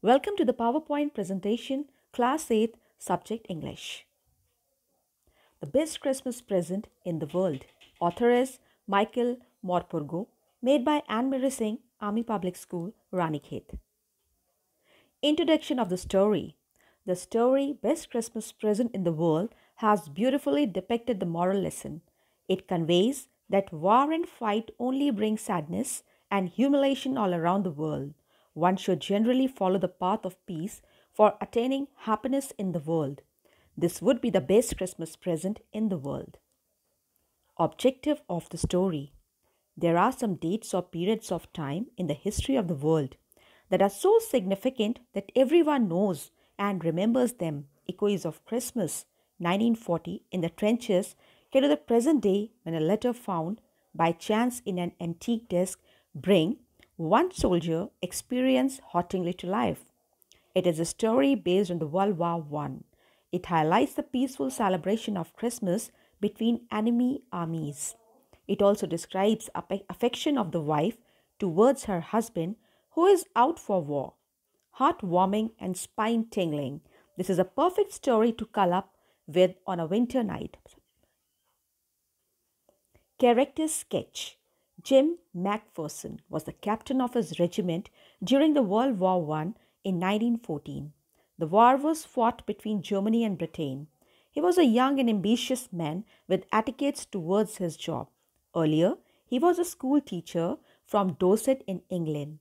Welcome to the PowerPoint presentation, Class 8, Subject English. The Best Christmas Present in the World. Author is Michael Morpurgo, made by Mcpherson, Army Public School, Ranikhet. Introduction of the story. The story Best Christmas Present in the World has beautifully depicted the moral lesson. It conveys that war and fight only bring sadness and humiliation all around the world. One should generally follow the path of peace for attaining happiness in the world. This would be the best Christmas present in the world. Objective of the story. There are some dates or periods of time in the history of the world that are so significant that everyone knows and remembers them. Echoes of Christmas 1940 in the trenches came to the present day when a letter found by chance in an antique desk bring one soldier experience hauntingly to life. It is a story based on the World War I. It highlights the peaceful celebration of Christmas between enemy armies. It also describes affection of the wife towards her husband who is out for war. Heartwarming and spine-tingling. This is a perfect story to curl up with on a winter night. Character sketch. Jim Mcpherson was the captain of his regiment during the World War I in 1914. The war was fought between Germany and Britain. He was a young and ambitious man with attitudes towards his job. Earlier, he was a school teacher from Dorset in England.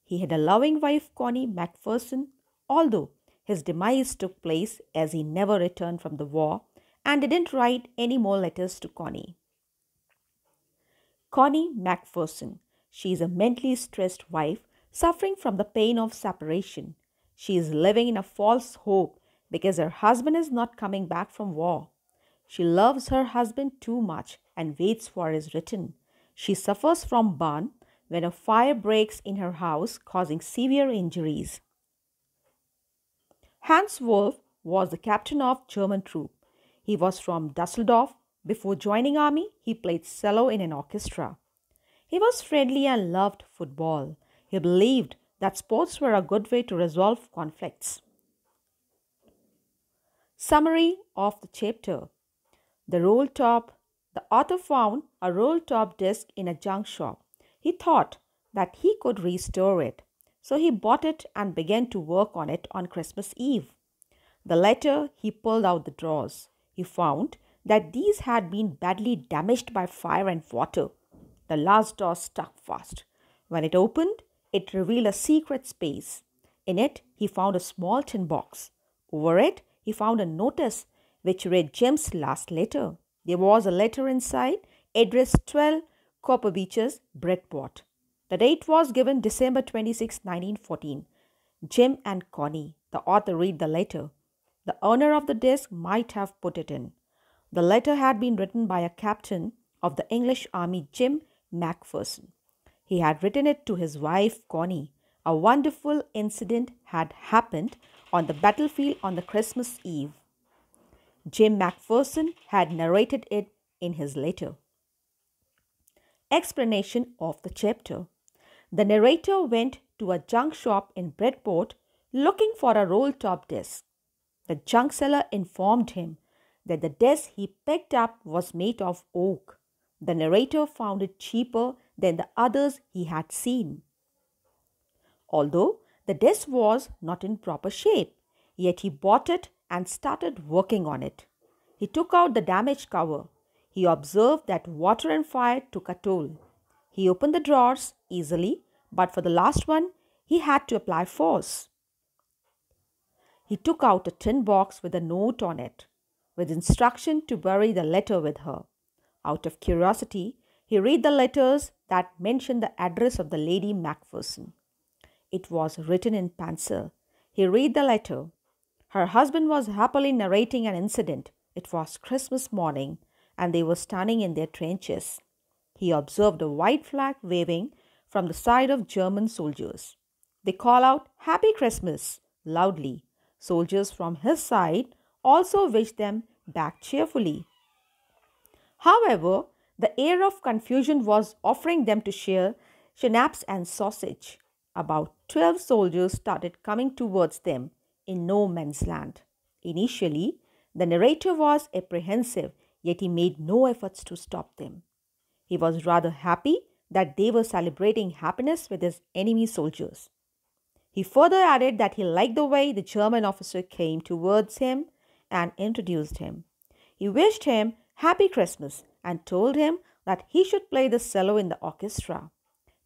He had a loving wife, Connie Mcpherson, although his demise took place as he never returned from the war and didn't write any more letters to Connie. Connie Mcpherson. She is a mentally stressed wife suffering from the pain of separation. She is living in a false hope because her husband is not coming back from war. She loves her husband too much and waits for his return. She suffers from burn when a fire breaks in her house, causing severe injuries. Hans Wolf was the captain of German troop. He was from Dusseldorf. Before joining army, he played cello in an orchestra. He was friendly and loved football. He believed that sports were a good way to resolve conflicts. Summary of the chapter. The author found a roll-top disc in a junk shop. He thought that he could restore it, so he bought it and began to work on it on Christmas Eve. The letter he pulled out the drawers. He found that these had been badly damaged by fire and water. The last door stuck fast. When it opened, it revealed a secret space. In it, he found a small tin box. Over it, he found a notice which read Jim's last letter. There was a letter inside, addressed 12 Copper Beaches, Bridport. The date was given December 26, 1914. Jim and Connie. The author read the letter. The owner of the disc might have put it in. The letter had been written by a captain of the English Army, Jim Mcpherson. He had written it to his wife, Connie. A wonderful incident had happened on the battlefield on the Christmas Eve. Jim Mcpherson had narrated it in his letter. Explanation of the chapter. The narrator went to a junk shop in Bridport looking for a roll-top disc. The junk seller informed him that the desk he picked up was made of oak. The narrator found it cheaper than the others he had seen. Although the desk was not in proper shape, yet he bought it and started working on it. He took out the damaged cover. He observed that water and fire took a toll. He opened the drawers easily, but for the last one, he had to apply force. He took out a tin box with a note on it, with instruction to bury the letter with her. Out of curiosity, he read the letters that mentioned the address of the Lady Mcpherson. It was written in pencil. He read the letter. Her husband was happily narrating an incident. It was Christmas morning, and they were standing in their trenches. He observed a white flag waving from the side of German soldiers. They call out, "Happy Christmas," loudly. Soldiers from his side also wished them back cheerfully. However, the air of confusion was offering them to share schnapps and sausage. about 12 soldiers started coming towards them in no man's land. Initially, the narrator was apprehensive, yet he made no efforts to stop them. He was rather happy that they were celebrating happiness with his enemy soldiers. He further added that he liked the way the German officer came towards him and introduced him. He wished him Happy Christmas and told him that he should play the cello in the orchestra.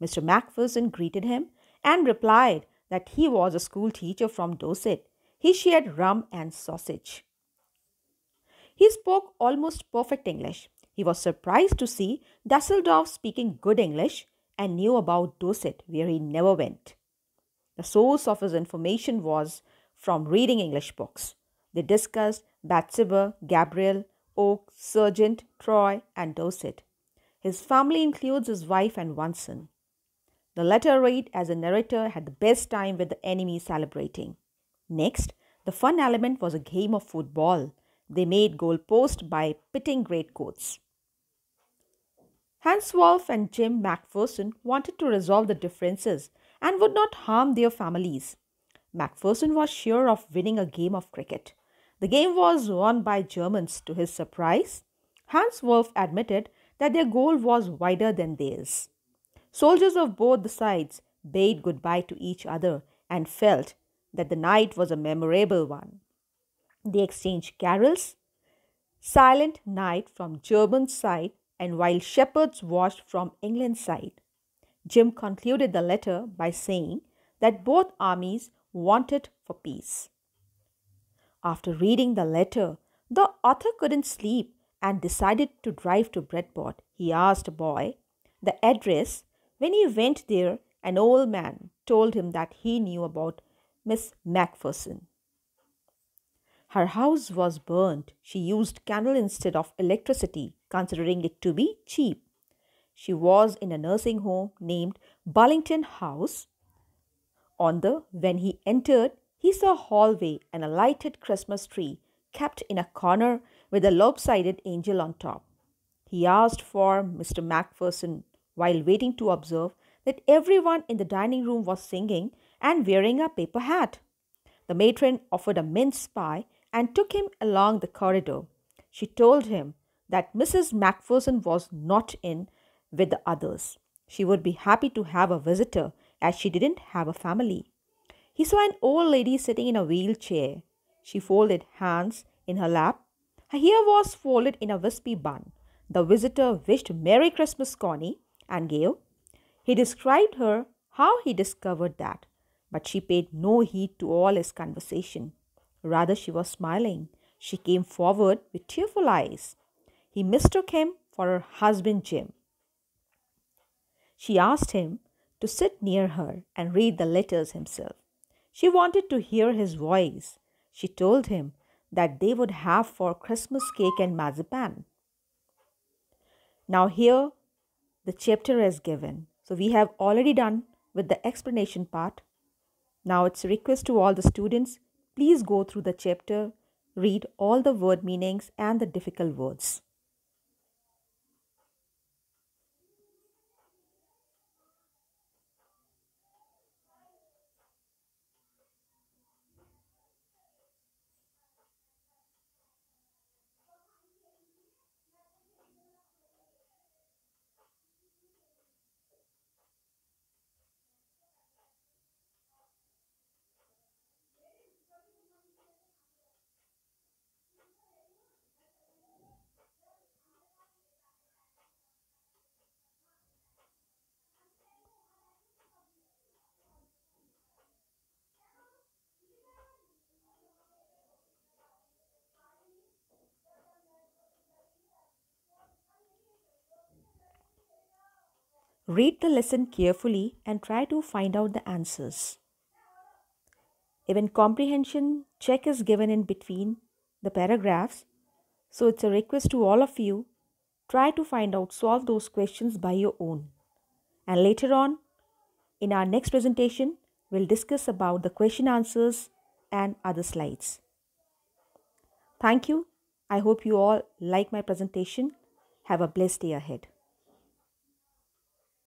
Mr. Mcpherson greeted him and replied that he was a school teacher from Dorset. He shared rum and sausage. He spoke almost perfect English. He was surprised to see Dusseldorf speaking good English and knew about Dorset, where he never went. The source of his information was from reading English books. They discussed Bathsheba, Gabriel, Oak, Sergeant, Troy, and Dorset. His family includes his wife and one son. The letter read as the narrator had the best time with the enemy celebrating. Next, the fun element was a game of football. They made goalposts by pitting greatcoats. Hans Wolff and Jim Mcpherson wanted to resolve the differences and would not harm their families. Mcpherson was sure of winning a game of cricket. The game was won by Germans to his surprise. Hans Wolff admitted that their goal was wider than theirs. Soldiers of both the sides bade goodbye to each other and felt that the night was a memorable one. They exchanged carols, Silent Night from German side and While Shepherds Watched from England's side. Jim concluded the letter by saying that both armies wanted for peace. After reading the letter, the author couldn't sleep and decided to drive to Bredport. He asked a boy the address. When he went there, an old man told him that he knew about Miss Mcpherson. Her house was burnt. She used candle instead of electricity, considering it to be cheap. She was in a nursing home named Bullington House. When he entered, he saw a hallway and a lighted Christmas tree kept in a corner with a lopsided angel on top. He asked for Mr. Mcpherson while waiting to observe that everyone in the dining room was singing and wearing a paper hat. The matron offered a mince pie and took him along the corridor. She told him that Mrs. Mcpherson was not in with the others. She would be happy to have a visitor as she didn't have a family. He saw an old lady sitting in a wheelchair. She folded hands in her lap. Her hair was folded in a wispy bun. The visitor wished Merry Christmas, Connie, and gave. He described her how he discovered that, but she paid no heed to all his conversation. Rather, she was smiling. She came forward with tearful eyes. He mistook him for her husband Jim. She asked him to sit near her and read the letters himself. She wanted to hear his voice. She told him that they would have for Christmas cake and marzipan. Now here the chapter is given. So we have already done with the explanation part. Now it's a request to all the students, please go through the chapter, read all the word meanings and the difficult words. Read the lesson carefully and try to find out the answers. Even comprehension check is given in between the paragraphs. So it's a request to all of you, try to find out, solve those questions by your own. And later on, in our next presentation, we'll discuss about the question answers and other slides. Thank you. I hope you all like my presentation. Have a blessed day ahead.